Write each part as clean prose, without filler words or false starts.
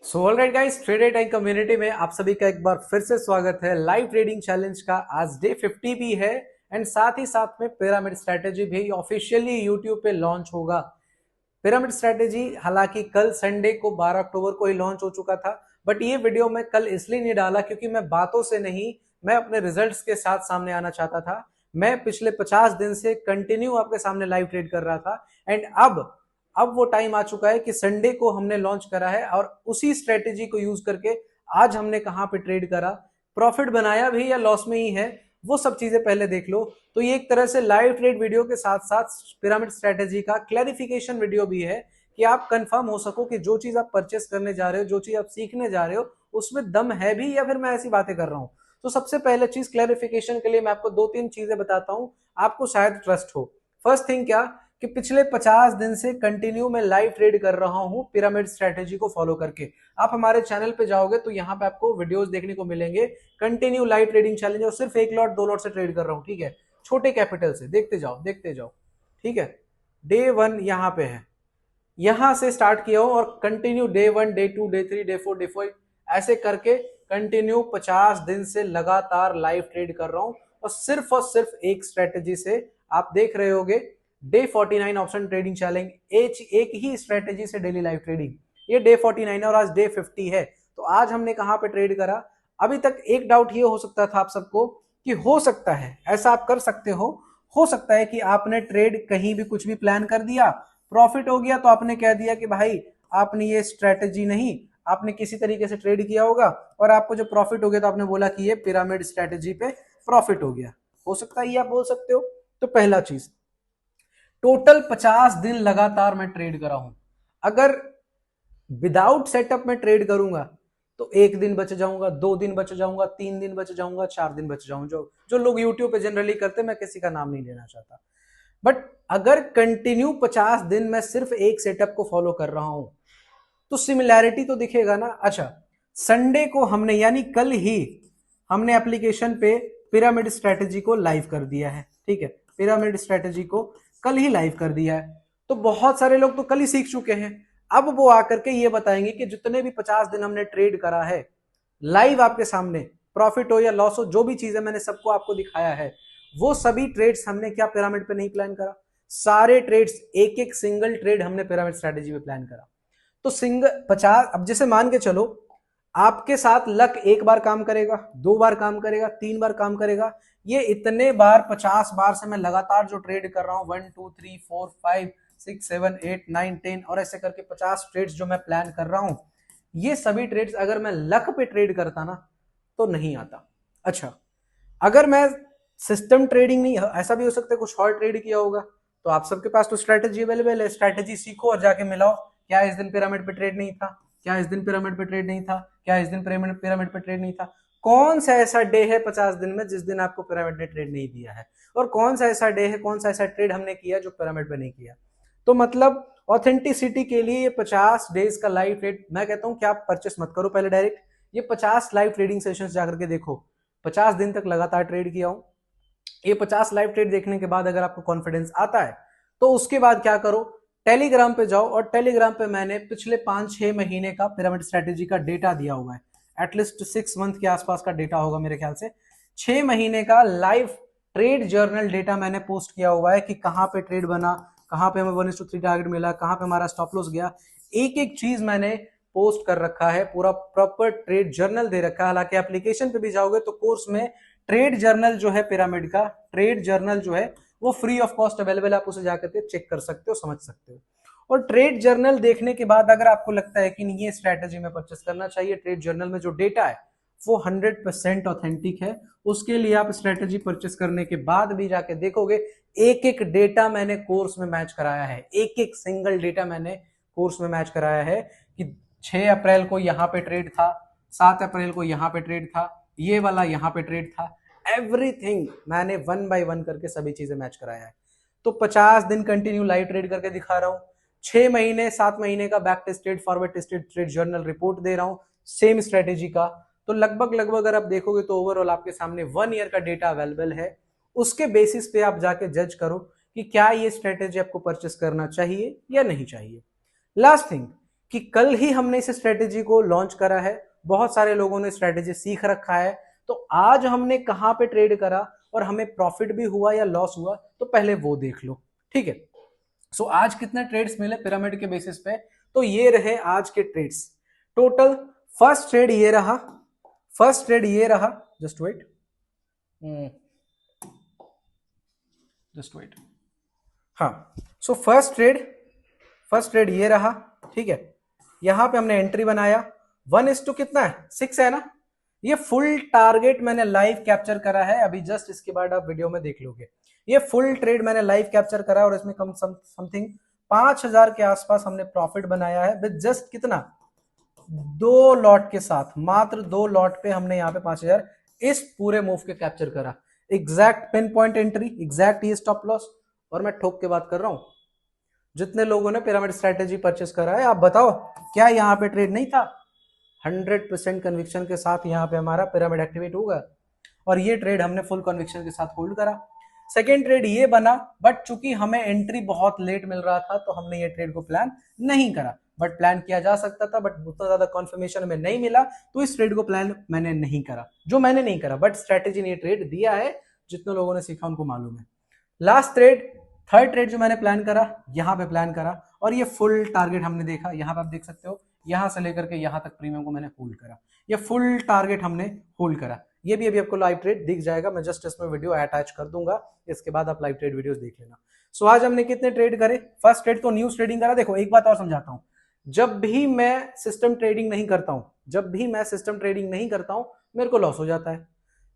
So alright guys, trader time community में आप सभी का एक बार फिर से स्वागत है। लाइव ट्रेडिंग चैलेंज का आज डे 50 भी है एंड साथ ही साथ में पिरामिड स्ट्रेटेजी भी ऑफिशियली यूट्यूब पे लॉन्च होगा। पिरामिड स्ट्रेटेजी हालांकि कल संडे को 12 अक्टूबर को ही लॉन्च हो चुका था, बट ये वीडियो मैं कल इसलिए नहीं डाला क्योंकि मैं बातों से नहीं, मैं अपने रिजल्ट्स के साथ सामने आना चाहता था। मैं पिछले 50 दिन से कंटिन्यू आपके सामने लाइव ट्रेड कर रहा था एंड अब वो टाइम आ चुका है कि संडे को हमने लॉन्च करा है और उसी स्ट्रेटेजी को यूज करके आज हमने कहां पे ट्रेड करा, प्रॉफिट बनाया भी या लॉस में ही है, वो सब चीजें पहले देख लो। तो ये एक तरह से लाइव ट्रेड वीडियो के साथ साथ पिरामिड स्ट्रेटेजी का क्लैरिफिकेशन वीडियो भी है कि आप कंफर्म हो सको कि जो चीज आप परचेस करने जा रहे हो, जो चीज आप सीखने जा रहे हो, उसमें दम है भी या फिर मैं ऐसी बातें कर रहा हूं। तो सबसे पहले चीज क्लैरिफिकेशन के लिए मैं आपको दो तीन चीजें बताता हूं, आपको शायद ट्रस्ट हो। फर्स्ट थिंग क्या कि पिछले 50 दिन से कंटिन्यू मैं लाइव ट्रेड कर रहा हूं पिरामिड स्ट्रेटेजी को फॉलो करके। आप हमारे चैनल पे जाओगे तो यहाँ पे आपको वीडियोस देखने को मिलेंगे, कंटिन्यू लाइव ट्रेडिंग चैलेंज, और सिर्फ एक लॉट दो लॉट से ट्रेड कर रहा हूं, ठीक है, छोटे कैपिटल से। देखते जाओ देखते जाओ, ठीक है। डे वन यहाँ पे है, यहां से स्टार्ट किया हूं और continue day one, day two, day three, day four ऐसे करके कंटिन्यू 50 दिन से लगातार लाइव ट्रेड कर रहा हूं और सिर्फ एक स्ट्रेटेजी से। आप देख रहे होगे डे 49 ऑप्शन ट्रेडिंग चैलेंज, एक ही स्ट्रेटेजी से डेली लाइव ट्रेडिंग। ये डे 49 है और आज डे 50 है। तो आज हमने कहां पे ट्रेड करा? अभी तक एक डाउट ये हो सकता था आप सबको कि हो सकता है ऐसा आप कर सकते हो सकता है कि आपने ट्रेड कहीं भी कुछ भी प्लान कर दिया, प्रॉफिट हो गया तो आपने कह दिया कि भाई आपने ये स्ट्रेटेजी नहीं, आपने किसी तरीके से ट्रेड किया होगा और आपको जो प्रॉफिट हो गया तो आपने बोला कि ये पिरामिड स्ट्रेटेजी पे प्रॉफिट हो गया। हो सकता है ये आप बोल सकते हो। तो पहला चीज, टोटल 50 दिन लगातार मैं ट्रेड करा हूं। अगर विदाउट सेटअप में ट्रेड करूंगा तो एक दिन बच जाऊंगा, 2 दिन बच जाऊंगा, 3 दिन बच जाऊंगा, 4 दिन बच जाऊंगा, जो जो लोग यूट्यूब पे जनरली करते, मैं किसी का नाम नहीं लेना चाहता। बट अगर कंटिन्यू 50 दिन मैं सिर्फ एक सेटअप को फॉलो कर रहा हूं तो सिमिलैरिटी तो दिखेगा ना। अच्छा, संडे को हमने यानी कल ही हमने एप्लीकेशन पे पिरामिड स्ट्रेटेजी को लाइव कर दिया है, ठीक है, पिरामिड स्ट्रेटेजी को कल ही लाइव कर दिया है। तो बहुत सारे लोग तो कल ही सीख चुके हैं। अब वो आकर के ये बताएंगे कि जितने भी 50 दिन हमने ट्रेड करा है लाइव आपके सामने, प्रॉफिट हो या लॉस हो, जो भी चीजें मैंने सबको आपको दिखाया है, वो सभी ट्रेड्स हमने क्या पिरामिड पे नहीं प्लान करा? सारे ट्रेड्स, एक एक सिंगल ट्रेड हमने पिरामिड स्ट्रेटेजी पे प्लान करा। तो सिंगल 50, अब जैसे मान के चलो आपके साथ लक एक बार काम करेगा, 2 बार काम करेगा, 3 बार काम करेगा, ये इतने बार 50 बार से मैं लगातार जो ट्रेड कर रहा हूं 1 2 3 4 5 6 7 8 9 10 और ऐसे करके 50 ट्रेड्स जो मैं प्लान कर रहा हूं, ये सभी ट्रेड्स अगर मैं लक पे ट्रेड करता ना तो नहीं आता। अच्छा, अगर मैं सिस्टम ट्रेडिंग नहीं, ऐसा भी हो सकता है कुछ शॉर्ट ट्रेड किया होगा, तो आप सबके पास तो स्ट्रेटेजी अवेलेबल है, स्ट्रेटेजी सीखो और जाके मिलाओ। क्या इस दिन पिरामिड पे ट्रेड नहीं था? क्या इस दिन पिरामिड पे ट्रेड नहीं था? क्या इस दिन पिरामिड पे ट्रेड नहीं था? कौन सा ऐसा डे है 50 दिन में जिस दिन आपको पिरामिड ने ट्रेड नहीं दिया है? और कौन सा ऐसा डे है, कौन सा ऐसा ट्रेड हमने किया जो पिरामिड पे नहीं किया? तो मतलब ऑथेंटिसिटी के लिए ये 50 डेज का लाइव ट्रेड, मैं कहता हूं कि आप परचेस मत करो पहले डायरेक्ट, ये 50 लाइव ट्रेडिंग सेशंस जाकर के देखो। 50 दिन तक लगातार ट्रेड किया हूं, ये 50 लाइव ट्रेड देखने के बाद अगर आपको कॉन्फिडेंस आता है तो उसके बाद क्या करो, टेलीग्राम पे जाओ और टेलीग्राम पे मैंने पिछले 5-6 महीने का पिरामिड स्ट्रेटेजी का डेटा दिया हुआ है। एटलीस्ट 6 मंथ के आसपास का डेटा होगा मेरे ख्याल से। 6 महीने का लाइव ट्रेड जर्नल डेटा मैंने पोस्ट किया हुआ है कि कहां पे ट्रेड बना, कहां पे हमें 1:3 टारगेट मिला, कहां पे हमारा स्टॉप लॉस गया, एक एक चीज मैंने पोस्ट कर रखा है, पूरा प्रॉपर ट्रेड जर्नल दे रखा है। हालांकि एप्लीकेशन पे भी जाओगे तो कोर्स में ट्रेड जर्नल जो है पिरामिड का, ट्रेड जर्नल जो है वो फ्री ऑफ कॉस्ट अवेलेबल है, आप उसे जाकर के चेक कर सकते हो, समझ सकते हो। और ट्रेड जर्नल देखने के बाद अगर आपको लगता है कि नहीं ये स्ट्रैटेजी में परचेस करना चाहिए, ट्रेड जर्नल में जो डेटा है वो 100% ऑथेंटिक है, उसके लिए आप स्ट्रैटेजी परचेस करने के बाद भी जाके देखोगे एक एक डेटा मैंने कोर्स में मैच कराया है, एक एक सिंगल डेटा मैंने कोर्स में मैच कराया है कि 6 अप्रैल को यहाँ पे ट्रेड था, 7 अप्रैल को यहाँ पे ट्रेड था, ये वाला यहाँ पे ट्रेड था, एवरीथिंग मैंने 1 बाय 1 करके सभी चीजें मैच कराया है। तो 50 दिन कंटिन्यू लाइव ट्रेड करके दिखा रहा हूं, 6 महीने 7 महीने का back tested forward tested trade journal report दे रहा हूं सेम स्ट्रेटेजी का। तो लगभग अगर आप देखोगे तो ओवरऑल आपके सामने 1 ईयर का डेटा अवेलेबल है। उसके बेसिस पे आप जाके जज करो कि क्या ये स्ट्रेटेजी आपको परचेस करना चाहिए या नहीं चाहिए। लास्ट थिंग, कि कल ही हमने इस स्ट्रेटेजी को लॉन्च करा है, बहुत सारे लोगों ने स्ट्रेटेजी सीख रखा है, तो आज हमने कहां पे ट्रेड करा और हमें प्रॉफिट भी हुआ या लॉस हुआ, तो पहले वो देख लो। ठीक है, सो आज कितने ट्रेड्स मिले पिरामिड के बेसिस पे, तो ये रहे आज के ट्रेड्स टोटल। फर्स्ट ट्रेड ये रहा, फर्स्ट ट्रेड ये रहा, जस्ट वेट, जस्ट वेट, हाँ, सो फर्स्ट ट्रेड ये रहा। ठीक है, यहां पे हमने एंट्री बनाया, 1:, कितना है, 6 है ना। ये फुल टारगेट मैंने लाइव कैप्चर करा है अभी जस्ट, इसके बाद आप वीडियो में देख लोगे। ये फुल ट्रेड मैंने लाइव कैप्चर करा और इसमें कम समथिंग 5,000 के आसपास हमने प्रॉफिट बनाया है विद जस्ट कितना, 2 लॉट के साथ, मात्र 2 लॉट पे हमने यहाँ पे 5,000 इस पूरे मूव के कैप्चर करा। Exact pin point entry, exact ये स्टॉप लॉस, और मैं ठोक के बात कर रहा हूं। जितने लोगों ने पिरामिड स्ट्रेटेजी परचेस करा है, आप बताओ क्या यहाँ पे ट्रेड नहीं था? 100% कन्विक्शन के साथ यहाँ पे हमारा पिरामिड एक्टिवेट होगा, और ये ट्रेड हमने फुल कन्विक्शन के साथ होल्ड करा। सेकेंड ट्रेड ये बना, बट चूंकि हमें एंट्री बहुत लेट मिल रहा था तो हमने ये ट्रेड को प्लान नहीं करा, बट प्लान किया जा सकता था, बट उतना ज्यादा कॉन्फर्मेशन हमें नहीं मिला, तो इस ट्रेड को प्लान मैंने नहीं करा, जो मैंने नहीं करा, बट स्ट्रेटेजी ने ये ट्रेड दिया है, जितने लोगों ने सीखा उनको मालूम है। लास्ट ट्रेड, थर्ड ट्रेड जो मैंने प्लान करा, यहां पे प्लान करा, और ये फुल टारगेट हमने देखा, यहां पे आप देख सकते हो, यहां से लेकर के यहां तक प्रीमियम को मैंने होल्ड करा, ये फुल टारगेट हमने होल्ड करा। ये भी अभी आपको लाइव ट्रेड दिख जाएगा, मैं जस्ट इसमें वीडियो अटैच कर दूंगा, इसके बाद आप लाइव ट्रेड वीडियोस देख लेना। सो आज हमने कितने ट्रेड करे? फर्स्ट ट्रेड तो न्यूज ट्रेडिंग करा। देखो एक बात और समझाता हूं, जब भी मैं सिस्टम ट्रेडिंग नहीं करता हूं, जब भी मैं सिस्टम ट्रेडिंग नहीं करता हूं, मेरे को लॉस हो जाता है।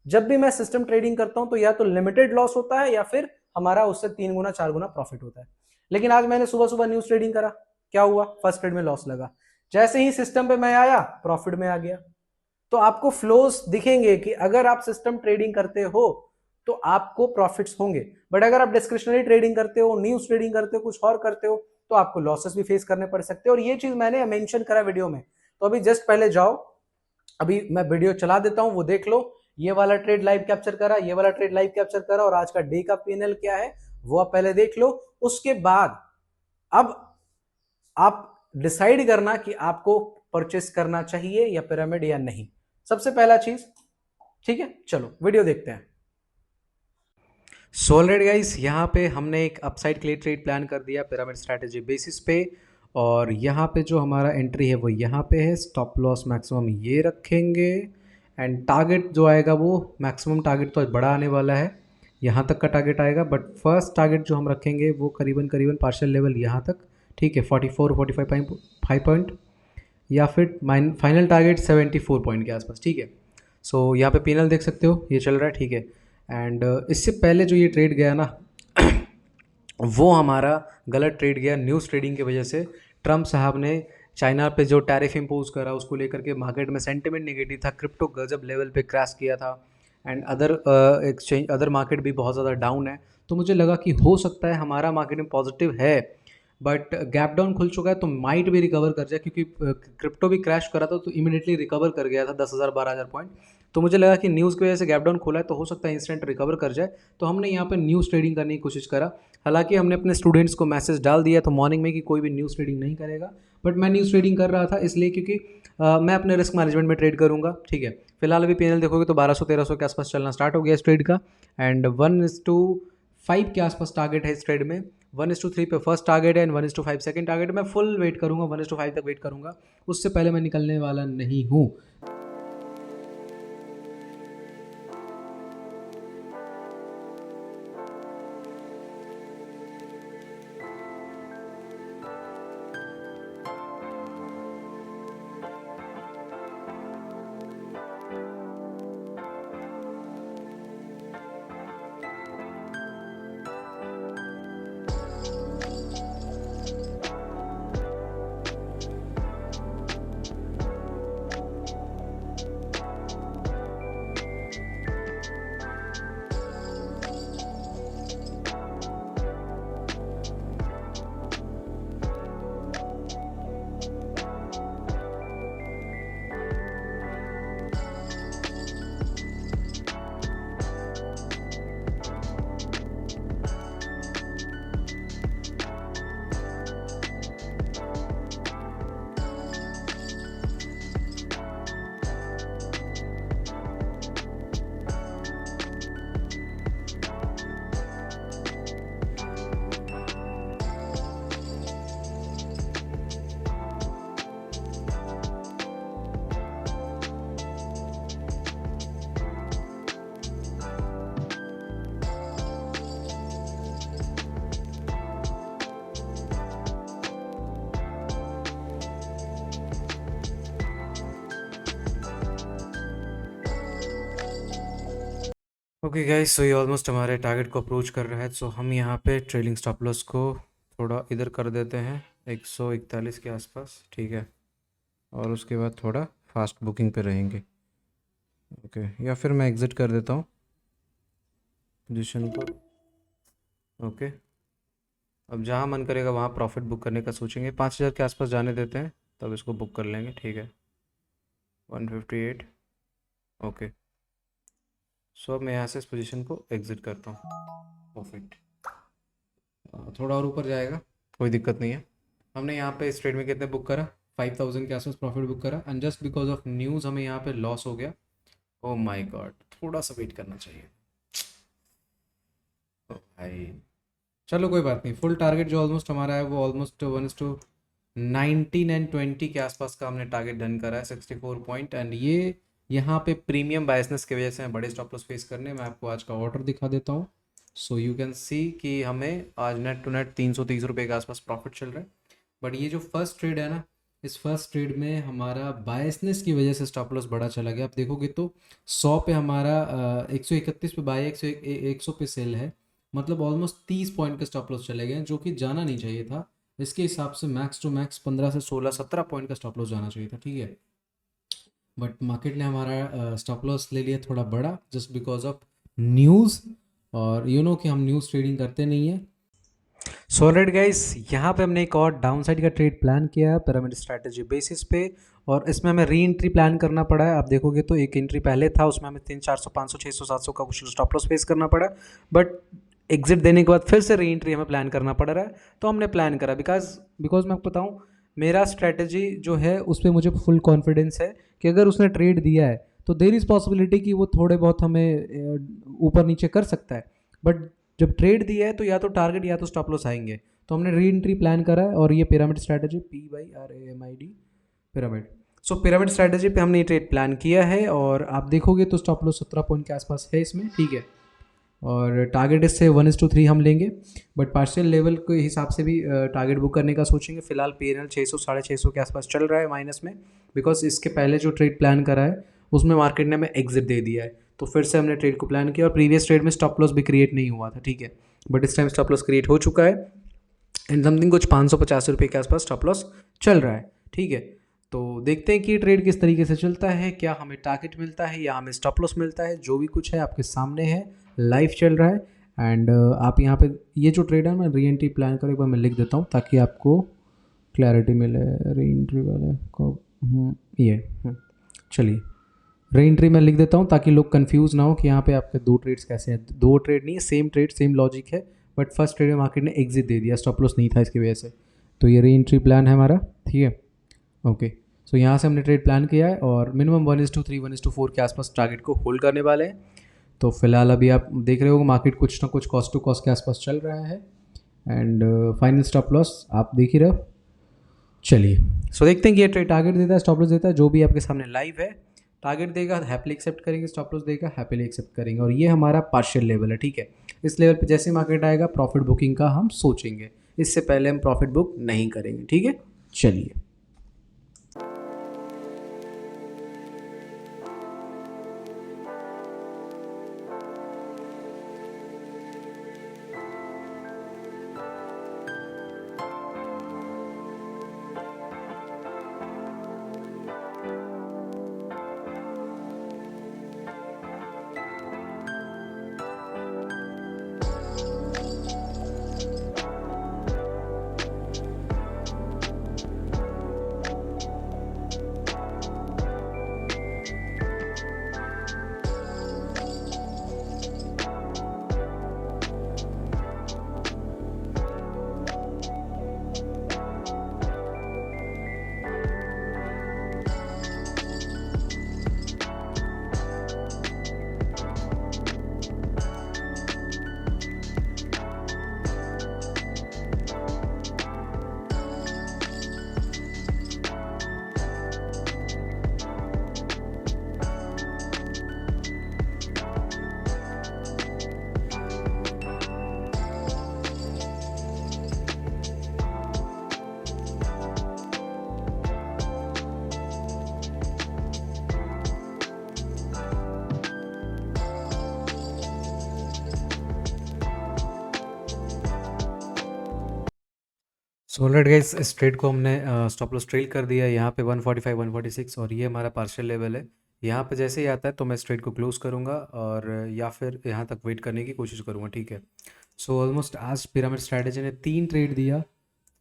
जब भी मैं सिस्टम ट्रेडिंग करता हूं तो या तो लिमिटेड लॉस होता है या फिर हमारा उससे 3 गुना 4 गुना प्रॉफिट होता है। लेकिन आज मैंने सुबह सुबह न्यूज ट्रेडिंग करा, क्या हुआ? फर्स्ट ट्रेड में लॉस लगा, जैसे ही सिस्टम पे मैं आया प्रॉफिट में आ गया। तो आपको फ्लोस दिखेंगे कि अगर आप सिस्टम ट्रेडिंग करते हो तो आपको प्रॉफिट्स होंगे, बट अगर आप डिस्क्रिशनरी ट्रेडिंग करते हो, न्यूज ट्रेडिंग करते हो, कुछ और करते हो, तो आपको लॉसेस भी फेस करने पड़ सकते हैं। और ये चीज मैंने मेंशन करा वीडियो में, तो अभी जस्ट पहले जाओ, अभी मैं वीडियो चला देता हूं, वो देख लो। ये वाला ट्रेड लाइव कैप्चर करा, ये वाला ट्रेड लाइव कैप्चर करा, और आज का डे का पीएनएल क्या है वो आप पहले देख लो। उसके बाद अब आप डिसाइड करना कि आपको परचेस करना चाहिए या पिरामिड या नहीं, सबसे पहला चीज। ठीक है, चलो वीडियो देखते हैं। सो ऑलरेडी गाइस, यहाँ पे हमने एक अपसाइड के लिए ट्रेड प्लान कर दिया पिरामिड स्ट्रैटेजी बेसिस पे, और यहाँ पे जो हमारा एंट्री है वो यहाँ पे है, स्टॉप लॉस मैक्सिमम ये रखेंगे, एंड टारगेट जो आएगा वो मैक्सिमम टारगेट तो बड़ा आने वाला है, यहाँ तक का टारगेट आएगा, बट फर्स्ट टारगेट जो हम रखेंगे वो करीबन पार्शियल लेवल यहाँ तक। ठीक है, 45 पॉइंट, या फिर फाइनल टारगेट 74 पॉइंट के आसपास। ठीक है, सो यहाँ पे पीएनएल देख सकते हो, ये चल रहा है। ठीक है, एंड इससे पहले जो ये ट्रेड गया ना वो हमारा गलत ट्रेड गया न्यूज़ ट्रेडिंग की वजह से। ट्रम्प साहब ने चाइना पे जो टैरिफ इम्पोज करा उसको लेकर के मार्केट में सेंटिमेंट नेगेटिव था, क्रिप्टो गजब लेवल पे क्रैश किया था, and other exchange other market भी बहुत ज़्यादा डाउन है। तो मुझे लगा कि हो सकता है हमारा मार्केट में पॉजिटिव है, बट गैप डाउन खुल चुका है तो माइट भी रिकवर कर जाए, क्योंकि क्रिप्टो भी क्रैश करा था तो इमीडिएटली रिकवर कर गया था 10,000 12,000 पॉइंट। तो मुझे लगा कि न्यूज़ की वजह से गैप डाउन खोला है तो हो सकता है इंस्टेंट रिकवर कर जाए, तो हमने यहाँ पे न्यूज़ ट्रेडिंग करने की कोशिश करा। हालांकि हमने अपने स्टूडेंट्स को मैसेज डाल दिया था मॉर्निंग में कि कोई भी न्यूज़ ट्रेडिंग नहीं करेगा, बट मैं न्यूज़ ट्रेडिंग कर रहा था इसलिए क्योंकि मैं अपने रिस्क मैनेजमेंट में ट्रेड करूँगा। ठीक है, फिलहाल अभी पीएनएल देखोगे तो 1200-1300 के आसपास चलना स्टार्ट हो गया इस ट्रेड का, एंड 1:5 के आसपास टारगेट है इस ट्रेड में। 1:3 पे फर्स्ट टारगेट है एंड 1:5 सेकंड टारगेट। मैं फुल वेट करूंगा, 1:5 तक वेट करूंगा, उससे पहले मैं निकलने वाला नहीं हूं। ओके गाइस, सो ये ऑलमोस्ट हमारे टारगेट को अप्रोच कर रहा है। सो हम यहाँ पे ट्रेलिंग स्टॉप लॉस को थोड़ा इधर कर देते हैं 141 के आसपास, ठीक है। और उसके बाद थोड़ा फास्ट बुकिंग पे रहेंगे, ओके। या फिर मैं एग्ज़िट कर देता हूँ पोजीशन को, ओके। अब जहाँ मन करेगा वहाँ प्रॉफिट बुक करने का सोचेंगे। 5,000 के आसपास जाने देते हैं, तब इसको बुक कर लेंगे, ठीक है। 158, ओके। सो अब मैं यहाँ से इस पोजीशन को एग्ज़िट करता हूँ, परफेक्ट। थोड़ा और ऊपर जाएगा, कोई दिक्कत नहीं है। हमने यहाँ पे इस ट्रेड में कितने बुक करा, 5,000 के आसपास प्रॉफिट बुक करा, and just because of news हमें यहाँ पे लॉस हो गया। ओ माय गॉड, थोड़ा सा वेट करना चाहिए। ओ भाई, चलो कोई बात नहीं। फुल टारगेट जो ऑलमोस्ट हमारा है वो ऑलमोस्ट 1:19 and 20 के आसपास का हमने टारगेट डन करा है, 64 पॉइंट। एंड ये यहाँ पे प्रीमियम बायसनेस की वजह से मैं बड़े स्टॉप लॉस फेस करने। मैं आपको आज का ऑर्डर दिखा देता हूँ। सो यू कैन सी कि हमें आज नेट टू नेट 330 रुपये के आसपास प्रॉफिट चल रहा है। बट ये जो फर्स्ट ट्रेड है ना, इस फर्स्ट ट्रेड में हमारा बायसनेस की वजह से स्टॉप लॉस बड़ा चला गया। आप देखोगे तो 100 पे हमारा 131 पे बाय, 100 पे सेल है। मतलब ऑलमोस्ट 30 पॉइंट के स्टॉप लॉस चले गए, जो कि जाना नहीं चाहिए था। इसके हिसाब से मैक्स टू मैक्स 15 से 16 17 पॉइंट का स्टॉप लॉस जाना चाहिए था, ठीक है। बट मार्केट ने हमारा स्टॉप लॉस ले लिया थोड़ा बड़ा, जस्ट बिकॉज ऑफ न्यूज़। और कि हम न्यूज़ ट्रेडिंग करते नहीं है। सो ऑलराइट गाइस, यहाँ पे हमने एक और डाउन साइड का ट्रेड प्लान किया है पिरामिड स्ट्रैटेजी बेसिस पे। और इसमें हमें री एंट्री प्लान करना पड़ा है। आप देखोगे तो एक एंट्री पहले था, उसमें हमें 300, 400, 500, 600, 700 का कुछ स्टॉप लॉस फेस करना पड़ा। बट एग्जिट देने के बाद फिर से री एंट्री हमें प्लान करना पड़ रहा है। तो हमने प्लान करा बिकॉज मैं आपको बताऊँ, मेरा स्ट्रैटेजी जो है उस पर मुझे फुल कॉन्फिडेंस है कि अगर उसने ट्रेड दिया है तो देर इज़ पॉसिबिलिटी कि वो थोड़े बहुत हमें ऊपर नीचे कर सकता है। बट जब ट्रेड दिया है तो या तो टारगेट या तो स्टॉप लॉस आएंगे। तो हमने री एंट्री प्लान करा है, और ये पिरामिड स्ट्रैटेजी PYRAMID पिरामिड। सो पिरामिड स्ट्रैटेजी पे हमने ये ट्रेड प्लान किया है। और आप देखोगे तो स्टॉप लॉस 17 पॉइंट के आसपास है इसमें, ठीक है। और टारगेट इससे 1:3 हम लेंगे। बट पार्शियल लेवल के हिसाब से भी टारगेट बुक करने का सोचेंगे। फिलहाल PNL 600, 650 के आसपास चल रहा है माइनस में, बिकॉज इसके पहले जो ट्रेड प्लान करा है उसमें मार्केट ने हमें एग्जिट दे दिया है। तो फिर से हमने ट्रेड को प्लान किया, और प्रीवियस ट्रेड में स्टॉप लॉस भी क्रिएट नहीं हुआ था, ठीक है। बट इस टाइम स्टॉप लॉस क्रिएट हो चुका है, एंड समथिंग कुछ 550 रुपये के आसपास स्टॉप लॉस चल रहा है, ठीक है। तो देखते हैं कि ट्रेड किस तरीके से चलता है, क्या हमें टारगेट मिलता है या हमें स्टॉप लॉस मिलता है। जो भी कुछ है आपके सामने है, लाइव चल रहा है। एंड आप यहाँ पे ये जो ट्रेड है मैं री एंट्री प्लान कर एक बार मैं लिख देता हूँ ताकि आपको क्लैरिटी मिले। री एंट्री वाले को चलिए री एंट्री मैं लिख देता हूँ ताकि लोग कंफ्यूज ना हो कि यहाँ पे आपके दो ट्रेड्स कैसे हैं। दो ट्रेड नहीं है, सेम ट्रेड, सेम लॉजिक है। बट फर्स्ट ट्रेड में मार्केट ने एग्जिट दे दिया, स्टॉप लॉस नहीं था इसकी वजह से। तो ये री एंट्री प्लान है हमारा, ठीक है, ओके। सो यहाँ से हमने ट्रेड प्लान किया है, और मिनिमम 1:3, 1:4 के आसपास टारगेट को होल्ड करने वाले हैं। तो फिलहाल अभी आप देख रहे हो मार्केट कुछ ना कुछ कॉस्ट टू कॉस्ट के आसपास चल रहा है। एंड फाइनल स्टॉप लॉस आप देख ही रहे हो। चलिए, सो देखते हैं कि ये ट्रेड टारगेट देता है, स्टॉप लॉस देता है। जो भी आपके सामने लाइव है, टारगेट देगा हैप्पीली एक्सेप्ट करेंगे, स्टॉप लॉस देगा हैप्पीली एक्सेप्ट करेंगे। और ये हमारा पार्शियल लेवल है, ठीक है। इस लेवल पे जैसे मार्केट आएगा प्रॉफिट बुकिंग का हम सोचेंगे, इससे पहले हम प्रॉफिट बुक नहीं करेंगे, ठीक है। चलिए, सो ऑलराइट गाइस, इस ट्रेड को हमने स्टॉप लॉस ट्रेल कर दिया है यहाँ पे 145 146 और ये हमारा पार्शियल लेवल है। यहाँ पे जैसे ही आता है तो मैं इस ट्रेड को क्लोज करूँगा और या फिर यहाँ तक वेट करने की कोशिश करूँगा, ठीक है। सो ऑलमोस्ट आज पिरामिड स्ट्रैटेजी ने 3 ट्रेड दिया।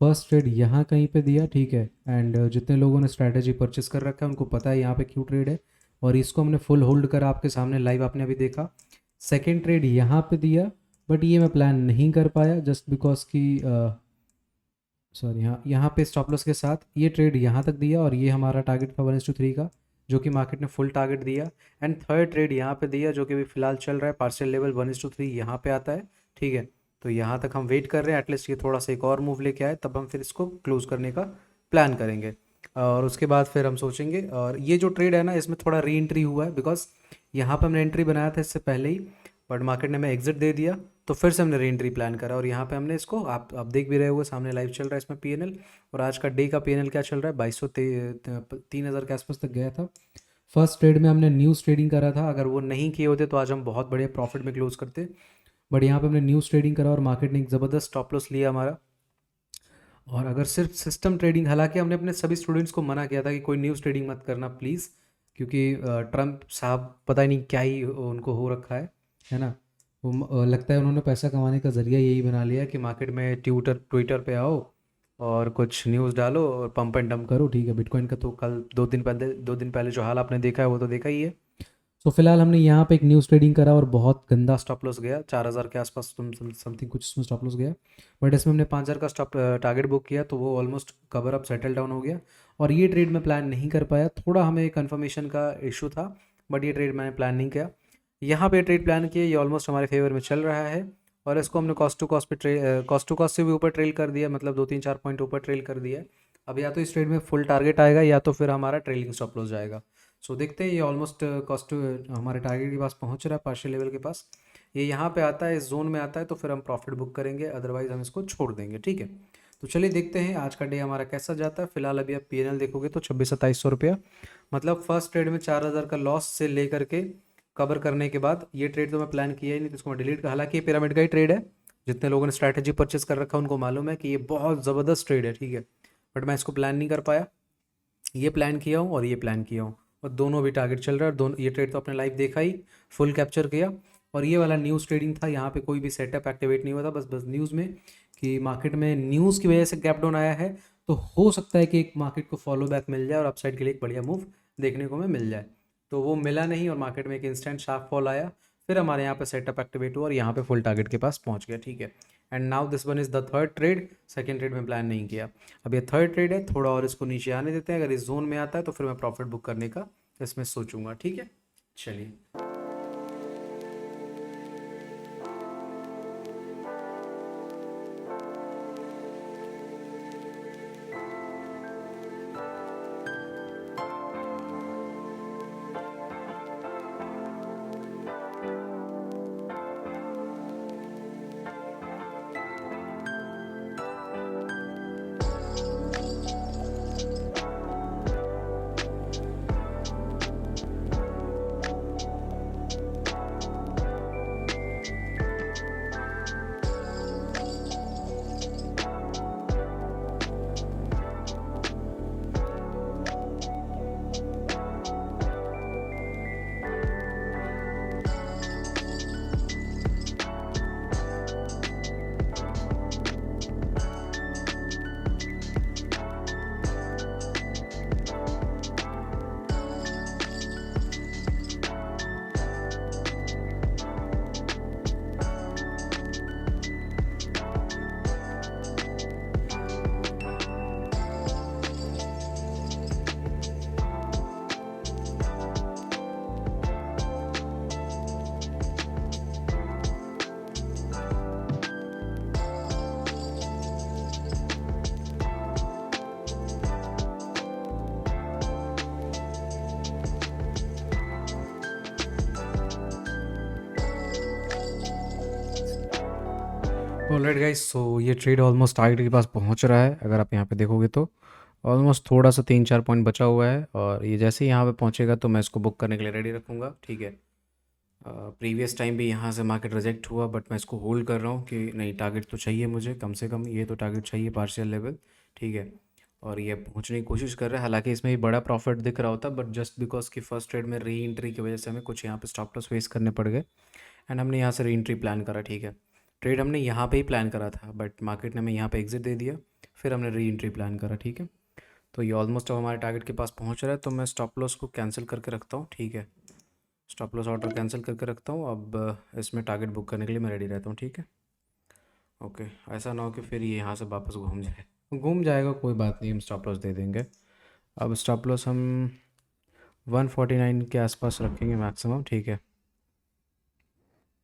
फर्स्ट ट्रेड यहाँ कहीं पे दिया, ठीक है। एंड जितने लोगों ने स्ट्रैटेजी परचेस कर रखा है उनको पता है यहाँ पे क्यों ट्रेड है, और इसको हमने फुल होल्ड करा आपके सामने लाइव, आपने अभी देखा। सेकेंड ट्रेड यहाँ पे दिया, बट ये मैं प्लान नहीं कर पाया जस्ट बिकॉज कि सॉरी, यहाँ पे स्टॉप लॉस के साथ ये ट्रेड यहाँ तक दिया और ये हमारा टारगेट था 1:3 का, जो कि मार्केट ने फुल टारगेट दिया। एंड थर्ड ट्रेड यहाँ पे दिया जो कि अभी फिलहाल चल रहा है, पार्शियल लेवल 1:3 यहाँ पे आता है, ठीक है। तो यहाँ तक हम वेट कर रहे हैं, एटलीस्ट ये थोड़ा सा एक और मूव लेके आए तब हम फिर इसको क्लोज करने का प्लान करेंगे और उसके बाद फिर हम सोचेंगे। और ये जो ट्रेड है ना, इसमें थोड़ा री एंट्री हुआ है बिकॉज यहाँ पर हमने एंट्री बनाया था इससे पहले ही, बट मार्केट ने हमें एग्जिट दे दिया, तो फिर से हमने री एंट्री प्लान करा और यहाँ पे हमने इसको आप देख भी रहे होगे, सामने लाइव चल रहा है इसमें पीएनएल। और आज का डे का पीएनएल क्या चल रहा है, 2203 के आसपास तक गया था। फर्स्ट ट्रेड में हमने न्यूज़ ट्रेडिंग करा था, अगर वो नहीं किए होते तो आज हम बहुत बड़े प्रॉफिट में क्लोज करते, बट यहाँ पे हमने न्यूज़ ट्रेडिंग करा और मार्केट ने एक ज़बरदस्त स्टॉप लॉस लिया हमारा। और अगर सिर्फ सिस्टम ट्रेडिंग, हालांकि हमने अपने सभी स्टूडेंट्स को मना किया था कि कोई न्यूज़ ट्रेडिंग मत करना प्लीज़, क्योंकि ट्रम्प साहब पता ही नहीं क्या ही उनको हो रखा है ना। वो लगता है उन्होंने पैसा कमाने का ज़रिया यही बना लिया कि मार्केट में ट्विटर पे आओ और कुछ न्यूज़ डालो और पंप एंड डंप करो, ठीक है। बिटकॉइन का तो कल 2 दिन पहले जो हाल आपने देखा है वो तो देखा ही है। सो फिलहाल हमने यहाँ पे एक न्यूज़ ट्रेडिंग करा और बहुत गंदा स्टॉप लॉस गया, 4000 के आसपास समथिंग कुछ इसमें स्टॉप लॉस गया, बट इसमें हमने 5000 का स्टॉप टारगेट बुक किया तो वो almost cover up settle down हो गया। और ये ट्रेड में प्लान नहीं कर पाया, थोड़ा हमें कंफर्मेशन का इशू था, बट ये ट्रेड मैंने प्लान नहीं किया। यहाँ पे ट्रेड प्लान किया, ये ऑलमोस्ट हमारे फेवर में चल रहा है और इसको हमने कॉस्ट टू कॉस्ट से भी ऊपर ट्रेल कर दिया, मतलब 2-3-4 पॉइंट ऊपर ट्रेल कर दिया। अब या तो इस ट्रेड में फुल टारगेट आएगा या तो फिर हमारा ट्रेलिंग स्टॉप लॉस जाएगा। सो देखते हैं, ये ऑलमोस्ट कॉस्ट हमारे टारगेट के पास पहुंच रहा है, पार्शियल लेवल के पास। ये यहाँ पे आता है, इस जोन में आता है तो फिर हम प्रॉफिट बुक करेंगे, अदरवाइज हम इसको छोड़ देंगे, ठीक है। तो चलिए देखते हैं आज का डे हमारा कैसा जाता है। फिलहाल अभी आप पीएनएल देखोगे तो 26-2700 रुपया, मतलब फर्स्ट ट्रेड में 4000 का लॉस से लेकर के कवर करने के बाद, ये ट्रेड तो मैं प्लान किया ही नहीं तो इसको मैं डिलीट कर, हालांकि ये पिरामिड का ही ट्रेड है, जितने लोगों ने स्ट्रैटेजी परचेस कर रखा है उनको मालूम है कि ये बहुत ज़बरदस्त ट्रेड है, ठीक है। बट मैं इसको प्लान नहीं कर पाया, ये प्लान किया हूँ और ये प्लान किया हूँ और दोनों भी टारगेट चल रहा है। दोनों ये ट्रेड तो अपने लाइव देखा ही, फुल कैप्चर किया। और ये वाला न्यूज़ ट्रेडिंग था, यहाँ पे कोई भी सेटअप एक्टिवेट नहीं हुआ था, बस न्यूज़ में कि मार्केट में न्यूज़ की वजह से गैप डाउन आया है, तो हो सकता है कि एक मार्केट को फॉलो बैक मिल जाए और अपसाइड के लिए एक बढ़िया मूव देखने को हमें मिल जाए। तो वो मिला नहीं और मार्केट में एक इंस्टेंट शार्प फॉल आया, फिर हमारे यहाँ पे सेटअप एक्टिवेट हुआ और यहाँ पे फुल टारगेट के पास पहुँच गया, ठीक है। And now this one is the third trade, second trade में प्लान नहीं किया। अब ये थर्ड ट्रेड है, थोड़ा और इसको नीचे आने देते हैं, अगर इस जोन में आता है तो फिर मैं प्रॉफिट बुक करने का इसमें सोचूंगा, ठीक है। चलिए, ऑलराइट गाइस, सो ये ट्रेड ऑलमोस्ट टारगेट के पास पहुंच रहा है, अगर आप यहाँ पे देखोगे तो ऑलमोस्ट थोड़ा सा 3-4 पॉइंट बचा हुआ है और ये जैसे ही यहाँ पे पहुंचेगा तो मैं इसको बुक करने के लिए रेडी रखूँगा, ठीक है। प्रीवियस टाइम भी यहाँ से मार्केट रिजेक्ट हुआ, बट मैं इसको होल्ड कर रहा हूँ कि नहीं, टारगेट तो चाहिए मुझे, कम से कम ये तो टारगेट चाहिए, पार्शियल लेवल, ठीक है। और ये पहुँचने की कोशिश कर रहा है, हालांकि इसमें भी बड़ा प्रॉफिट दिख रहा होता, बट जस्ट बिकॉज की फर्स्ट ट्रेड में री एंट्री की वजह से हमें कुछ यहाँ पे स्टॉप लॉस फेस करने पड़ गए, एंड हमने यहाँ से री एंट्री प्लान करा, ठीक है। ट्रेड हमने यहाँ पे ही प्लान करा था, बट मार्केट ने हमें यहाँ पे एग्जिट दे दिया, फिर हमने री एंट्री प्लान करा, ठीक है। तो ये ऑलमोस्ट अब हमारे टारगेट के पास पहुँच रहा है, तो मैं स्टॉप लॉस को कैंसिल करके रखता हूँ, ठीक है। स्टॉप लॉस ऑर्डर कैंसिल करके रखता हूँ। अब इसमें टारगेट बुक करने के लिए मैं रेडी रहता हूँ, ठीक है। ओके, ऐसा ना हो कि फिर ये यहाँ से वापस घूम जाए। घूम जाएगा, कोई बात नहीं, हम स्टॉप लॉस दे देंगे। अब स्टॉप लॉस हम 149 के आसपास रखेंगे मैक्सिमम, ठीक है।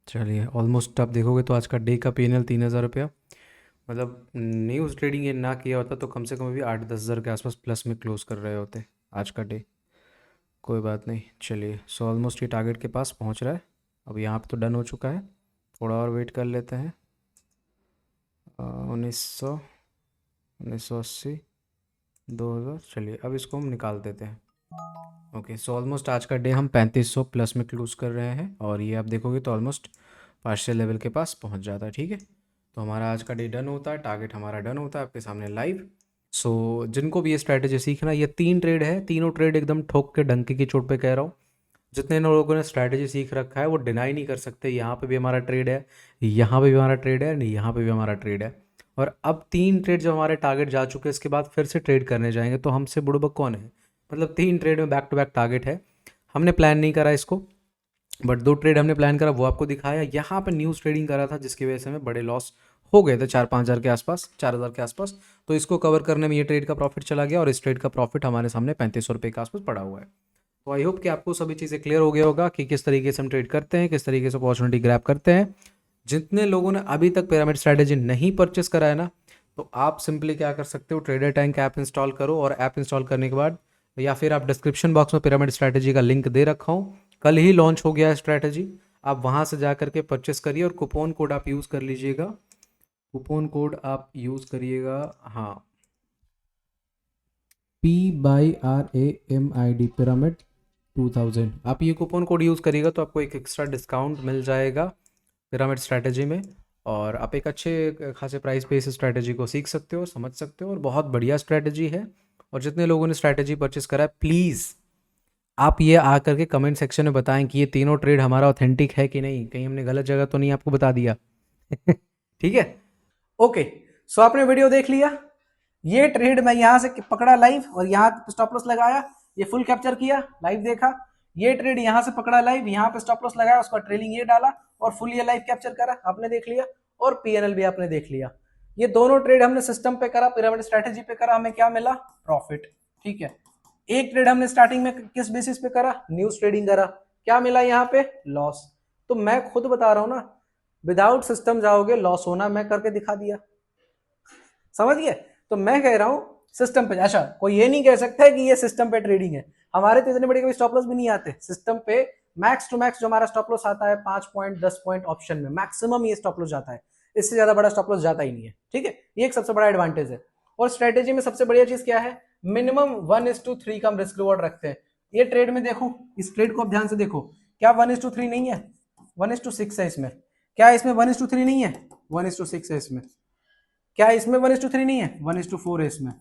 चलिए, ऑलमोस्ट आप देखोगे तो आज का डे का पी एन एल 3,000 रुपया, मतलब न्यूज़ ट्रेडिंग ये ना किया होता तो कम से कम भी 8-10 हज़ार के आसपास प्लस में क्लोज कर रहे होते आज का डे। कोई बात नहीं, चलिए। सो ऑलमोस्ट ये टारगेट के पास पहुंच रहा है। अब यहाँ पे तो डन हो चुका है, थोड़ा और वेट कर लेते हैं। 1900, 1980, 2000, चलिए अब इसको हम निकाल देते हैं। ओके, सो ऑलमोस्ट आज का डे हम 3500 प्लस में क्लोज कर रहे हैं, और ये आप देखोगे तो ऑलमोस्ट पार्शियल लेवल के पास पहुंच जाता है, ठीक है। तो हमारा आज का डे डन होता है, टारगेट हमारा डन होता है आपके सामने लाइव। सो जिनको भी ये स्ट्रैटेजी सीखना, ये 3 ट्रेड है, तीनों ट्रेड एकदम ठोक के डंके की चोट पे कह रहा हूँ। जितने लोगों ने स्ट्रैटेजी सीख रखा है वो डिनाई नहीं कर सकते, यहाँ पे भी हमारा ट्रेड है, यहाँ पे भी हमारा ट्रेड है, नहीं यहाँ पे भी हमारा ट्रेड है। और अब 3 ट्रेड जब हमारे टारगेट जा चुके हैं, इसके बाद फिर से ट्रेड करने जाएंगे तो हमसे बुड़बक कौन है। मतलब 3 ट्रेड में बैक टू बैक टारगेट है। हमने प्लान नहीं करा इसको, बट 2 ट्रेड हमने प्लान करा, वो आपको दिखाया। यहाँ पे न्यूज़ ट्रेडिंग करा था जिसकी वजह से हमें बड़े लॉस हो गए थे, 4-5 हज़ार के आसपास, 4 हज़ार के आसपास। तो इसको कवर करने में ये ट्रेड का प्रॉफिट चला गया, और इस ट्रेड का प्रॉफिट हमारे सामने 3500 रुपये के आसपास पड़ा हुआ है। तो आई होप कि आपको सभी चीज़ें क्लियर हो गया होगा कि किस तरीके से हम ट्रेड करते हैं, किस तरीके से अपॉर्चुनिटी ग्रैब करते हैं। जितने लोगों ने अभी तक पिरामिड स्ट्रैटेजी नहीं परचेस करा है ना, तो आप सिंपली क्या कर सकते हो, ट्रेडर टैंक ऐप इंस्टॉल करो, और ऐप इंस्टॉल करने के बाद, या फिर आप डिस्क्रिप्शन बॉक्स में पिरामिड स्ट्रैटेजी का लिंक दे रखा हूँ, कल ही लॉन्च हो गया है स्ट्रैटेजी, आप वहाँ से जा करके परचेस करिए, और कूपन कोड आप यूज़ कर लीजिएगा। कूपन कोड आप यूज़ करिएगा, हाँ, PYRAMID पिरामिड 2000। आप ये कूपन कोड यूज़ करिएगा तो आपको एक एक्स्ट्रा डिस्काउंट मिल जाएगा पिरामिड स्ट्रैटेजी में, और आप एक अच्छे खासे प्राइस पे इस स्ट्रैटेजी को सीख सकते हो, समझ सकते हो, और बहुत बढ़िया स्ट्रैटेजी है। और जितने लोगों ने स्ट्रैटेजी परचेस करा है, प्लीज़ आप ये आकर के कमेंट सेक्शन में बताएं कि ये तीनों ट्रेड हमारा ऑथेंटिक है कि नहीं, कहीं हमने गलत जगह तो नहीं आपको बता दिया। ठीक है, ओके। सो आपने वीडियो देख लिया, ये ट्रेड मैं यहां से पकड़ा लाइव, और यहां स्टॉप लॉस लगाया, ये फुल कैप्चर किया, लाइव देखा। ये ट्रेड यहां से पकड़ा लाइव, यहां पे स्टॉप लॉस लगाया, उसका ट्रेलिंग ये डाला, और फुल ये लाइव कैप्चर करा, आपने देख लिया, और पीएनएल भी आपने देख लिया। ये दोनों ट्रेड हमने सिस्टम पे करा, पिरामिड स्ट्रैटेजी पे करा, हमें क्या मिला, प्रॉफिट, ठीक है। एक ट्रेड हमने स्टार्टिंग में किस बेसिस पे करा, न्यूज ट्रेडिंग करा, क्या मिला यहाँ पे, लॉस। तो मैं खुद बता रहा हूं ना, विदाउट सिस्टम जाओगे लॉस होना, मैं करके दिखा दिया, समझ गए। तो मैं कह रहा हूं सिस्टम पे, अच्छा कोई ये नहीं कह सकता है कि ये सिस्टम पे ट्रेडिंग है, हमारे तो इतने बड़े कभी स्टॉप लॉस भी नहीं आते सिस्टम पे। मैक्स टू मैक्स जो हमारा स्टॉप लॉस आता है 5 पॉइंट 10 पॉइंट ऑप्शन में, मैक्सिमम ये स्टॉप लॉस जाता है, इससे ज्यादा बड़ा स्टॉप लॉस जाता ही नहीं है, ठीक है। ये एक सबसे बड़ा एडवांटेज है। और स्ट्रेटेजी में सबसे बढ़िया चीज क्या है, मिनिमम 1:3 का हम रिस्क रिवॉर्ड रखते हैं। ये ट्रेड में देखो, इस ट्रेड को आप ध्यान से देखो, क्या 1:3 नहीं है, 1:6 है इसमें। क्या इसमें 1:3 नहीं है, 1:6 है इसमें। क्या इसमें 1:3 नहीं है, 1:4 है इसमें।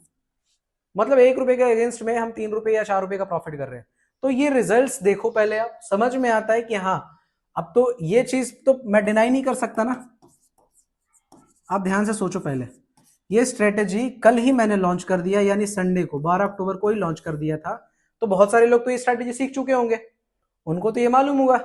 मतलब 1 रुपए के अगेंस्ट में हम 3 रुपए या 4 रुपए का प्रॉफिट कर रहे हैं। तो ये रिजल्ट्स देखो पहले, आप समझ में आता है कि हाँ, अब तो ये चीज तो मैं डिनाई नहीं कर सकता ना। आप ध्यान से सोचो पहले, ये स्ट्रेटेजी कल ही मैंने लॉन्च कर दिया, यानी संडे को 12 अक्टूबर को ही लॉन्च कर दिया था। तो बहुत सारे लोग तो ये स्ट्रेटेजी सीख चुके होंगे, उनको तो ये मालूम होगा।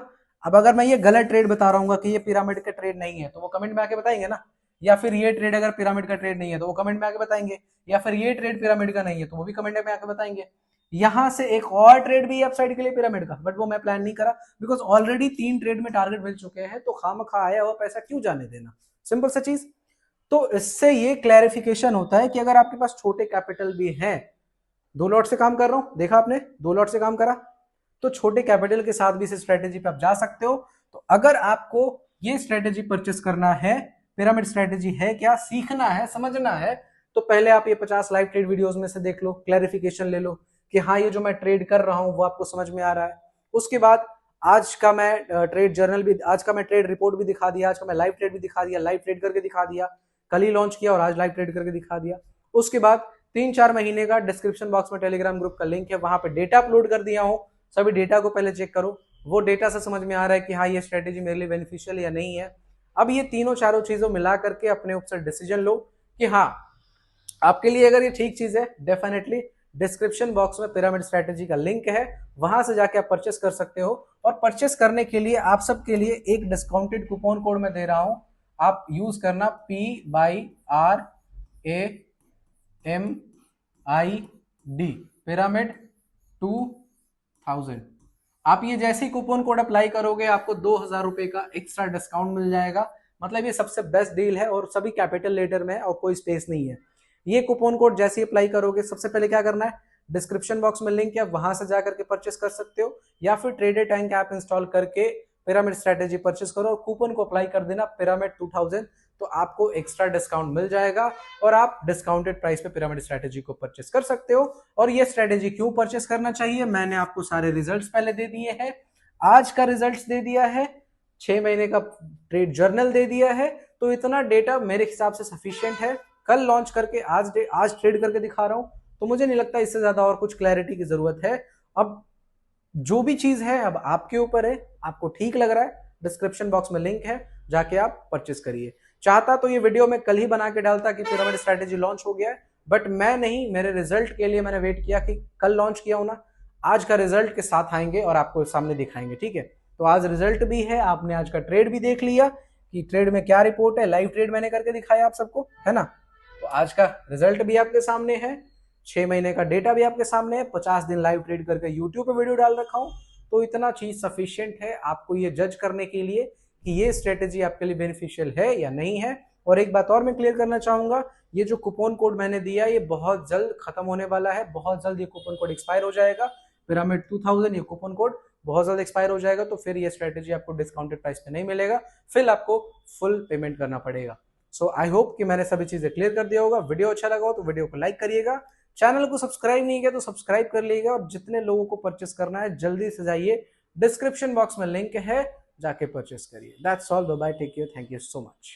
अब अगर मैं ये गलत ट्रेड बता रहा हूँ कि ये पिरामिड का ट्रेड नहीं है, तो वो कमेंट में आके बताएंगे ना। या फिर ये ट्रेड अगर पिरामिड का ट्रेड नहीं है तो वो कमेंट में आके बताएंगे, या फिर ये ट्रेड पिरामिड का नहीं है तो वो भी कमेंट में आके बताएंगे। यहां से एक और ट्रेड भी अपसाइड के लिए पिरामिड का, बट वो मैं प्लान नहीं करा, बिकॉज ऑलरेडी 3 ट्रेड में टारगेट मिल चुके हैं, तो खामखा आया हुआ पैसा क्यों जाने देना, सिंपल सा चीज। तो इससे ये क्लैरिफिकेशन होता है कि अगर आपके पास छोटे कैपिटल भी हैं, 2 लॉट से काम कर रहा हूं, देखा आपने 2 लॉट से काम करा, तो छोटे कैपिटल के साथ भी इस स्ट्रेटेजी पे आप जा सकते हो। तो अगर आपको ये स्ट्रेटेजी परचेस करना है, पिरामिड स्ट्रेटेजी है क्या, सीखना है, समझना है, तो पहले आप ये 50 लाइव ट्रेड वीडियोस में से देख लो, क्लैरिफिकेशन ले लो कि हाँ ये जो मैं ट्रेड कर रहा हूं वो आपको समझ में आ रहा है। उसके बाद आज का मैं ट्रेड जर्नल भी, आज का मैं ट्रेड रिपोर्ट भी दिखा दिया, आज का मैं लाइव ट्रेड भी दिखा दिया, लाइव ट्रेड करके दिखा दिया, कल ही लॉन्च किया और आज लाइव ट्रेड करके दिखा दिया। उसके बाद 3-4 महीने का डिस्क्रिप्शन बॉक्स में टेलीग्राम ग्रुप का लिंक है, वहां पे डेटा अपलोड कर दिया हूं। सभी डेटा को पहले चेक करो, वो डेटा से समझ में आ रहा है कि हाँ ये स्ट्रेटेजी मेरे लिए बेनिफिशियल या नहीं है। अब ये तीनों चारों चीजों मिला करके अपने ऊपर डिसीजन लो कि हाँ आपके लिए अगर ये ठीक चीज है, डेफिनेटली डिस्क्रिप्शन बॉक्स में पिरामिड स्ट्रेटेजी का लिंक है, वहां से जाके आप परचेस कर सकते हो। और परचेस करने के लिए आप सबके लिए एक डिस्काउंटेड कूपन कोड मैं दे रहा हूं, आप यूज करना PYRAMID पिरामिड 2000। आप ये जैसे ही कूपन कोड अप्लाई करोगे आपको 2000 रुपए का एक्स्ट्रा डिस्काउंट मिल जाएगा। मतलब ये सबसे बेस्ट डील है और सभी कैपिटल लेटर में है और कोई स्पेस नहीं है। ये कूपन कोड जैसे ही अप्लाई करोगे, सबसे पहले क्या करना है, डिस्क्रिप्शन बॉक्स में लिंक है, वहां से जाकर के परचेस कर सकते हो, या फिर ट्रेडर टैंक ऐप इंस्टॉल करके पिरामिड स्ट्रेटेजी परचेस करो और कूपन को अप्लाई कर देना पिरामिड 2000, तो आपको एक्स्ट्रा डिस्काउंट मिल जाएगा और आप डिस्काउंटेड प्राइस पे पिरामिड स्ट्रेटेजी को परचेस कर सकते हो। और ये स्ट्रेटेजी क्यों परचेस करना चाहिए, मैंने आपको सारे रिजल्ट्स पहले दे दिए हैं, आज का रिजल्ट्स दे दिया है, 6 महीने का ट्रेड जर्नल दे दिया है, तो इतना डेटा मेरे हिसाब से सफिशिएंट है। कल लॉन्च करके आज ट्रेड करके दिखा रहा हूं, तो मुझे नहीं लगता इससे ज्यादा और कुछ क्लैरिटी की जरूरत है। अब जो भी चीज है अब आपके ऊपर है, आपको ठीक लग रहा है, डिस्क्रिप्शन बॉक्स में लिंक है, जाके आप परचेस करिए। चाहता तो ये वीडियो मैं कल ही बना के डालता कि पिरामिड स्ट्रेटेजी लॉन्च हो गया है, बट मैं नहीं, मेरे रिजल्ट के लिए मैंने वेट किया कि कल लॉन्च किया हूं ना, आज का रिजल्ट के साथ आएंगे और आपको सामने दिखाएंगे, ठीक है। तो आज रिजल्ट भी है, आपने आज का ट्रेड भी देख लिया कि ट्रेड में क्या रिपोर्ट है, लाइव ट्रेड मैंने करके दिखाया आप सबको, है ना। तो आज का रिजल्ट भी आपके सामने है, 6 महीने का डेटा भी आपके सामने है, 50 दिन लाइव ट्रेड करके यूट्यूब पे वीडियो डाल रखा हूं। तो इतना चीज सफिशिएंट है आपको ये जज करने के लिए कि ये स्ट्रेटेजी आपके लिए बेनिफिशियल है या नहीं है। और एक बात और मैं क्लियर करना चाहूंगा, ये जो कूपन कोड मैंने दिया ये बहुत जल्द खत्म होने वाला है, बहुत जल्द ये कूपन कोड एक्सपायर हो जाएगा। पिरामिड 2000 ये कूपन कोड बहुत जल्द एक्सपायर हो जाएगा, तो फिर ये स्ट्रेटेजी आपको डिस्काउंटेड प्राइस पे नहीं मिलेगा, फिर आपको फुल पेमेंट करना पड़ेगा। सो आई होप कि मैंने सभी चीजें क्लियर कर दिया होगा। वीडियो अच्छा लगा हो तो वीडियो को लाइक करिएगा, चैनल को सब्सक्राइब नहीं किया तो सब्सक्राइब कर लीजिएगा, और जितने लोगों को परचेस करना है जल्दी से जाइए, डिस्क्रिप्शन बॉक्स में लिंक है, जाके परचेस करिए। That's all, bye bye, take care, thank you so much.